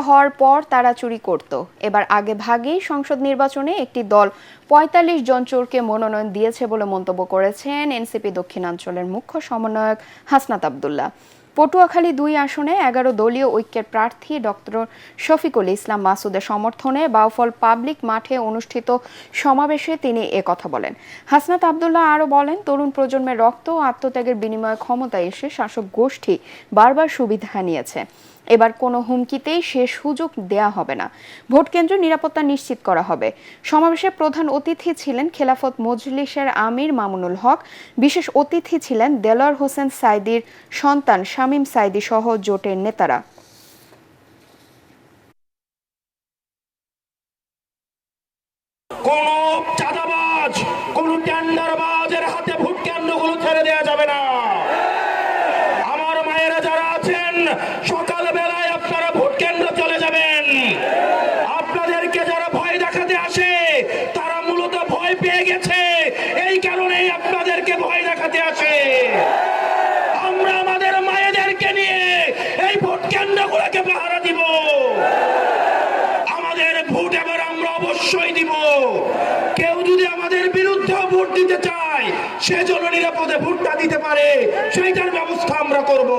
হওয়ার পর তারা চুরি করত। এবার আগে ভাগেই সংসদ নির্বাচনে একটি দল ৪৫ জন চোরকে মনোনয়ন দিয়েছে বলে মন্তব্য করেছেন এনসিপি দক্ষিণাঞ্চলের মুখ্য সমন্বয়ক হাসনাত আব্দুল্লাহ। পটুয়াখালী ২ আসনে ১১ দলীয় ঐক্যের প্রার্থী ডক্টর শফিকুল ইসলাম মাসুদের সমর্থনে বাউফল পাবলিক মাঠে অনুষ্ঠিত সমাবেশে তিনি কথা বলেন। হাসনাত আব্দুল্লাহ আরও বলেন, তরুণ প্রজন্মের রক্ত ও আত্মত্যাগের বিনিময়ে ক্ষমতায় এসে শাসক গোষ্ঠী বারবার সুবিধা নিয়েছে। এবার কোনো হুমকিতেই সে সুযোগ দেয়া হবে না। ভোট কেন্দ্রের নিরাপত্তা নিশ্চিত করা হবে। সমাবেশে প্রধান অতিথি ছিলেন খেলাফত মজলিসের আমির মামুনুল হক। বিশেষ অতিথি ছিলেন দেলোয়ার হোসেন সাঈদীর সন্তান শামীম সাঈদী সহ জোটের নেতারা। কোন চাঁদাবাজ, কোন টেন্ডারবাজের হাতে ভোট কেন্দ্রগুলো ছেড়ে দেওয়া যাবে না। আমার মায়েরা যারা আছেন, সকালবেলায় আপনারা ভোট কেন্দ্র চলে যাবেন। আপনাদেরকে যারা ভয় দেখাতে আসে তারা মূলত ভয় পেয়ে গেছে, এই কারণেই আপনাদেরকে ভয় দেখাতে আসে। আমরা আমাদের মায়েদেরকে নিয়ে এই ভোট কেন্দ্রগুলোকে পাহারা দিব। আমাদের ভোট এবার আমরা অবশ্যই দিব। কেউ যদি আমাদের বিরুদ্ধে ভোট দিতে চায়, সে যেন নিরাপদে ভোটটা দিতে পারে, সেইটার ব্যবস্থা আমরা করব।